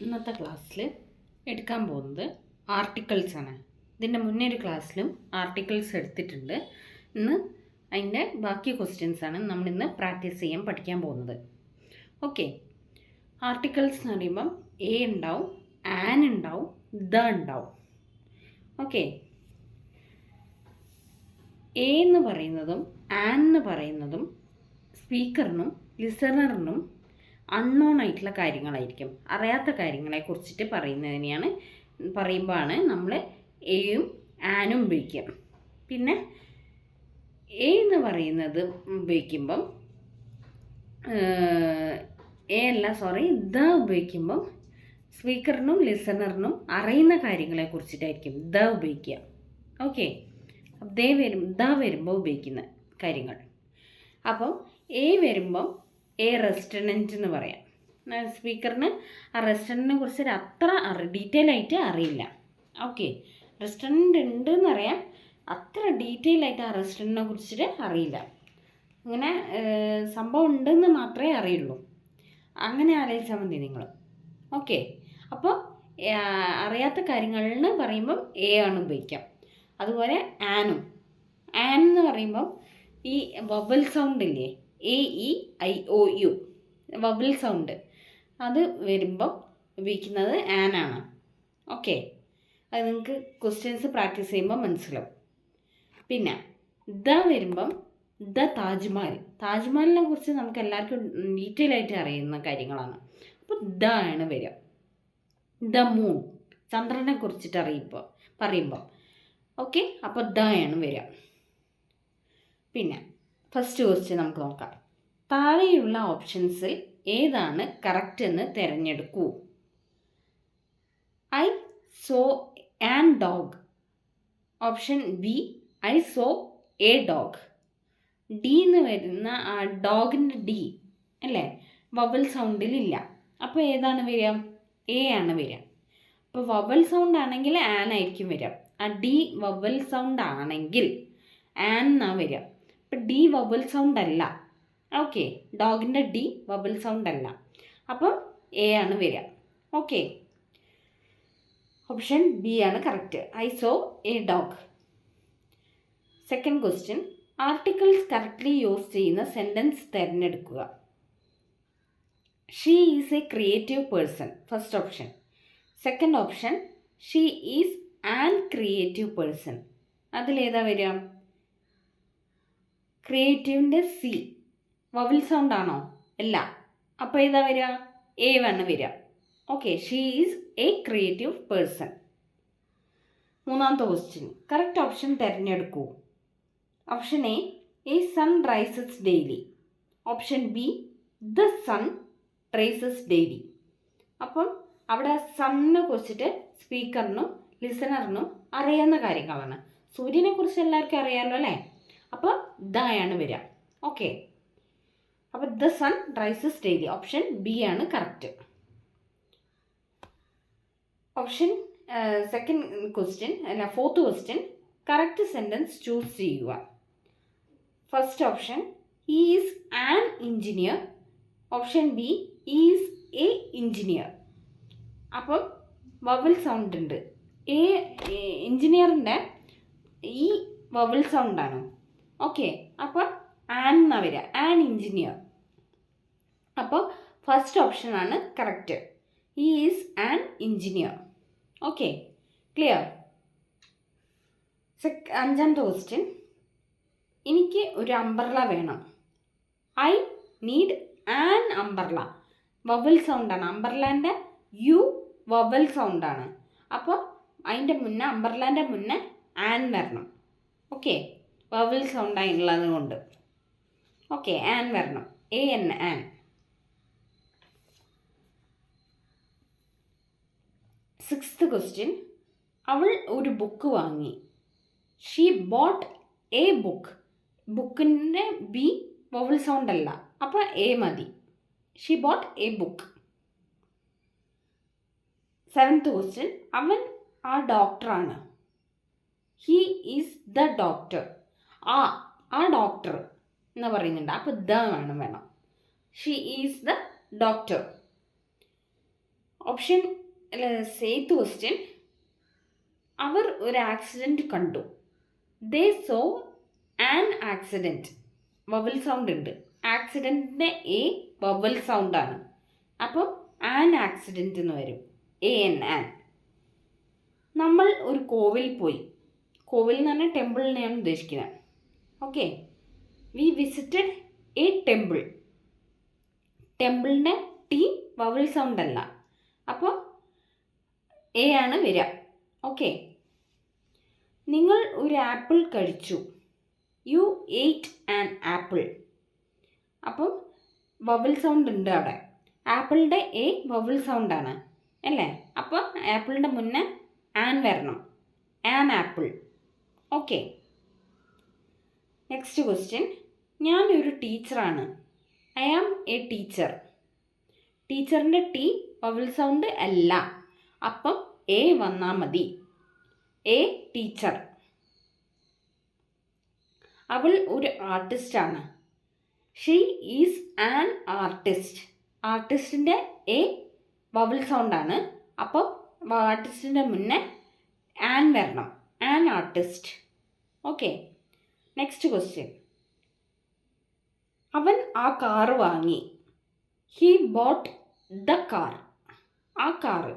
ഇന്നത്തെ ക്ലാസ്സിൽ എടുക്കാൻ പോകുന്നത് ആർട്ടിക്കിൾസ് ആണ്. ഇതിൻ്റെ മുന്നേ ഒരു ക്ലാസ്സിലും ആർട്ടിക്കിൾസ് എടുത്തിട്ടുണ്ട്. ഇന്ന് അതിൻ്റെ ബാക്കി ക്വസ്റ്റ്യൻസ് ആണ് നമ്മളിന്ന് പ്രാക്ടീസ് ചെയ്യാൻ പഠിക്കാൻ പോകുന്നത്. ഓക്കെ, ആർട്ടിക്കിൾസ് എന്ന് പറയുമ്പം എ ഉണ്ടാവും, ആൻ ഉണ്ടാവും, ദ ഉണ്ടാവും. ഓക്കെ, എ എന്ന് പറയുന്നതും ആൻ എന്ന് പറയുന്നതും സ്പീക്കറിനും ലിസണറിനും അൺനോൺ ആയിട്ടുള്ള കാര്യങ്ങളായിരിക്കും. അറിയാത്ത കാര്യങ്ങളെ കുറിച്ചിട്ട് പറയുമ്പോഴാണ് നമ്മൾ എയും ആനും ഉപയോഗിക്കുക. പിന്നെ എ എന്ന് പറയുന്നത് ഉപയോഗിക്കുമ്പം ദ ഉപയോഗിക്കുമ്പം സ്പീക്കറിനും ലിസണറിനും അറിയുന്ന കാര്യങ്ങളെ കുറിച്ചിട്ടായിരിക്കും ദ ഉപയോഗിക്കുക. ഓക്കെ, ദ വരുമ്പോൾ ഉപയോഗിക്കുന്ന കാര്യങ്ങൾ. അപ്പം എ വരുമ്പം എ റെസ്റ്റോറൻറ്റ് എന്ന് പറയാം. സ്പീക്കറിന് ആ റെസ്റ്റോറൻറ്റിനെ കുറിച്ച് അത്ര ഡീറ്റെയിൽ ആയിട്ട് അറിയില്ല. ഓക്കെ, റെസ്റ്റോറൻറ്റ് ഉണ്ടെന്ന് അറിയാം, അത്ര ഡീറ്റെയിൽ ആയിട്ട് ആ റെസ്റ്റോറൻറ്റിനെ കുറിച്ചിട്ട് അറിയില്ല. അങ്ങനെ സംഭവം ഉണ്ടെന്ന് മാത്രമേ അറിയുള്ളൂ. അങ്ങനെ ആലോചിച്ചാൽ മതി നിങ്ങൾ. ഓക്കെ, അപ്പോൾ അറിയാത്ത കാര്യങ്ങളെന്ന് പറയുമ്പം എ ആണ് ഉപയോഗിക്കാം. അതുപോലെ ആൻ എന്ന് പറയുമ്പം ഈ വവൽ സൗണ്ട് ഇല്ലേ, AEIOU വവൽ സൗണ്ട്, അത് വരുമ്പം ഉപയോഗിക്കുന്നത് ആനാണ്. ഓക്കെ, അത് നിങ്ങൾക്ക് ക്വസ്റ്റ്യൻസ് പ്രാക്ടീസ് ചെയ്യുമ്പോൾ മനസ്സിലാവും. പിന്നെ ദ വരുമ്പം ദ താജ്മഹലിനെ കുറിച്ച് നമുക്ക് എല്ലാവർക്കും ഡീറ്റെയിൽ ആയിട്ട് അറിയുന്ന കാര്യങ്ങളാണ്. അപ്പോൾ ദ ആണ് വരിക. ദ മൂൺ, ചന്ദ്രനെ കുറിച്ചിട്ട് പറയുമ്പോൾ ഓക്കെ, അപ്പോൾ ദ ആണ് വരിക. പിന്നെ ഫസ്റ്റ് ക്വസ്റ്റ്യൻ നമുക്ക് നോക്കാം. താഴെയുള്ള ഓപ്ഷൻസിൽ ഏതാണ് കറക്റ്റ് എന്ന് തിരഞ്ഞെടുക്കൂ. I saw an dog. Option B I saw a dog. D എന്ന് വരുന്ന ഡോഗിൻ്റെ ഡി അല്ലേ, വവൽ സൗണ്ടിലില്ല. അപ്പോൾ ഏതാണ് വരിക? എ ആണ് വരിക. അപ്പോൾ വവൽ സൗണ്ട് ആണെങ്കിൽ ആൻ ആയിരിക്കും വരിക. ആ ഡി വവൽ സൗണ്ട് ആണെങ്കിൽ ആൻ എന്നാണ് വരിക. അപ്പം ഡി വവൽ സൗണ്ട് അല്ല. ഓക്കെ, ഡോഗിൻ്റെ ഡി വവൽ സൗണ്ട് അല്ല, അപ്പം എ ആണ് വരിക. ഓക്കെ, ഓപ്ഷൻ ബി ആണ് correct. I saw a dog. Second question, articles correctly use ചെയ്യുന്ന സെൻറ്റൻസ് തിരഞ്ഞെടുക്കുക. She is a creative person, first option. Second option, she is an creative person. അതിലേതാ വരിക? ക്രിയേറ്റീവിൻ്റെ സി വവൽ സൗണ്ട് ആണോ? അല്ല. അപ്പോൾ ഏതാ വരിക? എ ആണ് വരിക. Okay, she is a creative person. മൂന്നാമത്തെ ക്വസ്റ്റ്യൻ, കറക്റ്റ് ഓപ്ഷൻ തിരഞ്ഞെടുക്കൂ. Option A sun rises daily. Option B the sun rises daily. അപ്പം അവിടെ സണ്ണിനെ കുറിച്ചിട്ട് സ്പീക്കറിനും ലിസണറിനും അറിയാവുന്ന കാര്യങ്ങളാണ്. സൂര്യനെ കുറിച്ച് എല്ലാവർക്കും അറിയാമല്ലോ അല്ലേ? അപ്പോൾ ദ ആണ് വരിക. ഓക്കെ, അപ്പോൾ the sun rises daily, option B ആണ് correct. Option second question fourth question, correct sentence choose ചെയ്യുക. First option, is an engineer. Option B is a engineer. അപ്പം വവൽ സൗണ്ട് ഉണ്ട്. എഞ്ചിനീയറിൻ്റെ ഈ വവൽ സൗണ്ടാണ്. ഓക്കെ, അപ്പം ആൻ എന്നാണ് വരിക, ആൻ എഞ്ചിനീയർ. അപ്പോൾ ഫസ്റ്റ് ഓപ്ഷനാണ് correct. He is an engineer. Okay, clear. അഞ്ചാമത്തെ ക്വസ്റ്റ്യൻ, എനിക്ക് ഒരു അംബ്രല വേണം. I need an umbrella. Vowel സൗണ്ടാണ്. അംബ്രലാൻ്റെ യു വവൽ സൗണ്ടാണ്. അപ്പോൾ അതിൻ്റെ മുന്നേ അംബ്രലാൻ്റെ മുന്നേ ആൻ വരണം. ഓക്കെ, വവൽ സൗണ്ടായിട്ടുള്ളത് കൊണ്ട്. ഓക്കെ, ആൻ വരണം. AN an. സിക്സ്ത് ക്വസ്റ്റ്യൻ, അവൾ ഒരു ബുക്ക് വാങ്ങി. She bought a book. ബുക്കിൻ്റെ ബി വവൽ സൗണ്ട് അല്ല, അപ്പോൾ എ മതി. She bought a book. Seventh question, അവൻ ആ ഡോക്ടറാണ്. He is the doctor. ആ ഡോക്ടർ എന്ന് പറയുന്നുണ്ട്, അപ്പോൾ ദ വേണം. She is the doctor. Option സേത്ത് ക്വസ്റ്റ്യൻ, അവർ ഒരു ആക്സിഡൻറ്റ് കണ്ടു. They saw an accident. Vowel sound ഉണ്ട്. ആക്സിഡൻറ്റിൻ്റെ എ വവൽ സൗണ്ടാണ്. അപ്പം ആൻ ആക്സിഡൻറ്റ് എന്ന് വരും. ആൻ. നമ്മൾ ഒരു കോവിൽ പോയി. കോവിൽ എന്ന് പറഞ്ഞാൽ ടെമ്പിളിനെയാണ് ഉദ്ദേശിക്കുന്നത്. Okay, we visited a temple. ടെമ്പിളിൻ്റെ ടി വവൽ സൗണ്ട് അല്ല, അപ്പോൾ എ ആണ് വരിക. ഓക്കെ, നിങ്ങൾ ഒരു ആപ്പിൾ കഴിച്ചു. You ate an apple. അപ്പം വവൽ സൗണ്ട് ഉണ്ട് അവിടെ. ആപ്പിളിൻ്റെ എ വവൽ സൗണ്ടാണ് അല്ലേ? അപ്പോൾ ആപ്പിളിൻ്റെ മുന്നേ ആൻ വരണം. An apple. Okay, next question, ഞാനൊരു ടീച്ചറാണ്. I am a teacher. ടീച്ചറിൻ്റെ ടി വവൽ സൗണ്ട് അല്ല, അപ്പം എ വന്നാൽ മതി. A teacher. അവൾ ഒരു ആർട്ടിസ്റ്റാണ്. She is an artist. ആർട്ടിസ്റ്റിൻ്റെ എ വവൽ സൗണ്ടാണ്, അപ്പം ആർട്ടിസ്റ്റിൻ്റെ മുന്നേ ആൻ വരണം. An artist. Okay, next question, അവൻ ആ കാറ് വാങ്ങി. He bought the car. ആ കാറ്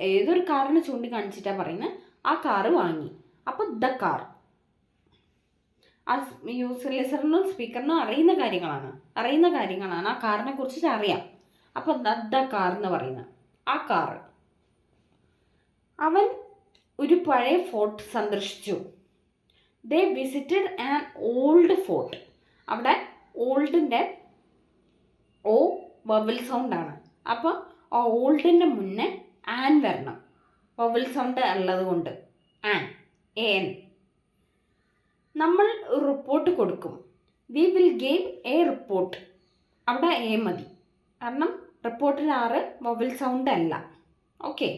ഏതൊരു കാറിനെ ചൂണ്ടിക്കാണിച്ചിട്ടാണ് പറയുന്നത്. ആ കാറ് വാങ്ങി. അപ്പോൾ ദ കാർ. ആ ലിസണറിനും സ്പീക്കറിനും അറിയുന്ന കാര്യങ്ങളാണ്. ആ കാറിനെ കുറിച്ചിട്ട് അറിയാം. അപ്പോൾ ദ കാർ എന്ന് പറയുന്നത് ആ കാറ്. അവൻ ഒരു പഴയ ഫോർട്ട് സന്ദർശിച്ചു. ദേ വിസിറ്റഡ് ആൻ ഓൾഡ് ഫോർട്ട്. അവിടെ ഓൾഡിൻ്റെ ഓ വവൽ സൗണ്ടാണ്. അപ്പോൾ ആ ഓൾഡിൻ്റെ മുന്നേ ആൻ വരണം. വവൽ സൗണ്ട് ഉള്ളത് കൊണ്ട് ആൻ. എൻ. നമ്മൾ റിപ്പോർട്ട് കൊടുക്കും. We will gave A report. അവിടെ എ മതി, കാരണം റിപ്പോർട്ടിന് ആറ് വവൽ സൗണ്ട് അല്ല. ഓക്കെ,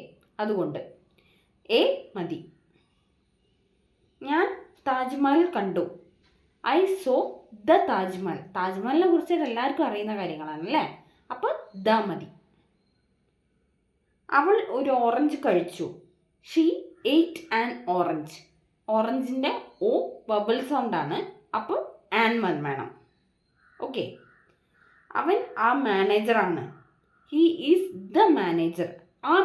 അതുകൊണ്ട് എ മതി. ഞാൻ താജ്മഹൽ കണ്ടു. I so the Taj Mahal. താജ്മഹലിനെ കുറിച്ച് എല്ലാവർക്കും അറിയുന്ന കാര്യങ്ങളാണ് അല്ലേ? അപ്പോൾ ദ മതി. അവൾ ഒരു ഓറഞ്ച് കഴിച്ചു. She ate an orange. ഓറഞ്ചിൻ്റെ ഓ ബബിൾ സൗണ്ടാണ്, അപ്പോൾ ആൻ വേണം. ഓക്കെ, അവൻ ആ മാനേജറാണ്. He is the manager. ആ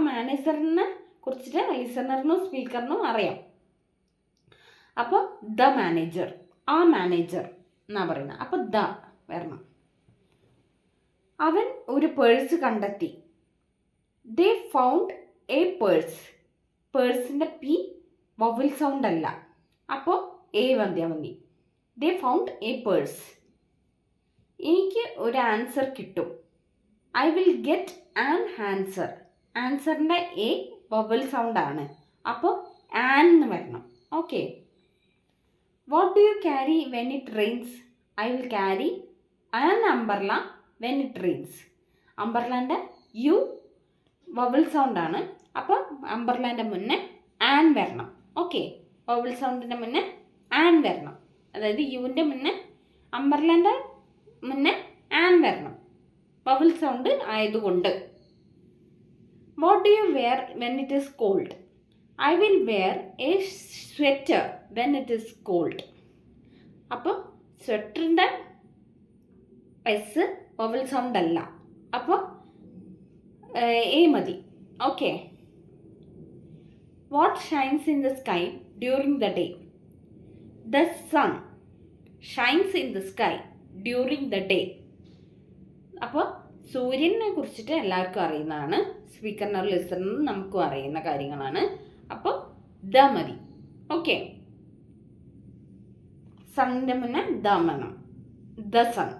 മാനേജറിനെ കുറിച്ചിട്ട് ലിസണറിനും സ്പീക്കറിനും അറിയാം. അപ്പോൾ ദ മാനേജർ. ആ മാനേജർ എന്നാ പറയുന്നത്. അപ്പോൾ ദ വരണം. അവൻ ഒരു പേഴ്സ് കണ്ടെത്തി. They found a purse. പേഴ്സിൻ്റെ പി വവൽ സൗണ്ട് അല്ല, അപ്പോൾ എ വന്ധ്യാ മതി. They found a purse. എനിക്ക് ഒരു ആൻസർ കിട്ടും. I will get an answer. ആൻസറിൻ്റെ എ വവൽ സൗണ്ടാണ്, അപ്പോൾ ആൻ എന്ന് വരണം. Okay, what do you carry when it rains? I will carry an umbrella when it rains. അംബർലാൻ്റെ യു വവൽ സൗണ്ടാണ്, അപ്പോൾ അംബർലാൻ്റെ മുന്നേ ആൻ വരണം. ഓക്കെ, വവൽ സൗണ്ടിൻ്റെ മുന്നേ ആൻ വരണം. അതായത് യുവിൻ്റെ മുന്നേ അംബർലാൻ്റെ മുന്നേ ആൻ വരണം, വവൽ സൗണ്ട് ആയതുകൊണ്ട്. What do you wear when it is cold? I will wear a sweater when it is cold. അപ്പോൾ സ്വെറ്ററിൻ്റെ എസ് വവൽ സൗണ്ട് അല്ല, അപ്പോൾ എ മതി. Okay, what shines in the sky during the day? The sun shines in the sky during the day. അപ്പോൾ സൂര്യനെ കുറിച്ചിട്ട് എല്ലാവർക്കും അറിയുന്നതാണ്, സ്പീക്കറിനോ ലിസണറിനും നമുക്കും അറിയുന്ന കാര്യങ്ങളാണ്. അപ്പോൾ ദ മതി. ഓക്കെ, സണ്ണിൻ്റെ മുന്നേ ദ വേണം. The sun.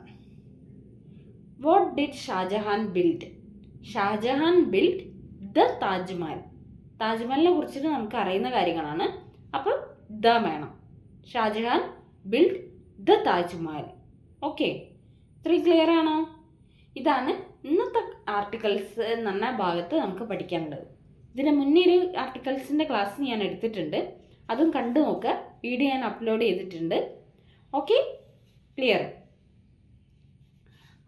What did Shah Jahan build? Shah Jahan build the Taj Mahal. താജ്മഹലിനെ കുറിച്ചിട്ട് നമുക്ക് അറിയുന്ന കാര്യങ്ങളാണ്, അപ്പോൾ ദ വേണം. Shah Jahan build the Taj Mahal. Okay, ഇത്രയും ക്ലിയർ ആണോ? ഇതാണ് ഇന്നത്തെ ആർട്ടിക്കിൾസ് എന്ന് പറഞ്ഞ ഭാഗത്ത് നമുക്ക് പഠിക്കാനുള്ളത്. ഇതിന് മുന്നേ ഒരു ആർട്ടിക്കിൾസിൻ്റെ ക്ലാസ് ഞാൻ എടുത്തിട്ടുണ്ട്, അതും കണ്ടു നോക്കുക. വീഡിയോ ഞാൻ അപ്ലോഡ് ചെയ്തിട്ടുണ്ട്. Okay, clear?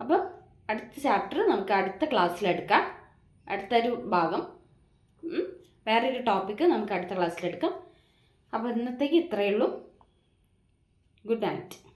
അപ്പം അടുത്ത ചാപ്റ്റർ നമുക്ക് അടുത്ത ക്ലാസ്സിലെടുക്കാം. അടുത്തൊരു ഭാഗം വേറൊരു ടോപ്പിക്ക് നമുക്ക് അടുത്ത ക്ലാസ്സിലെടുക്കാം. അപ്പോൾ ഇന്നത്തേക്ക് ഇത്രയേ ഉള്ളൂ. Good night.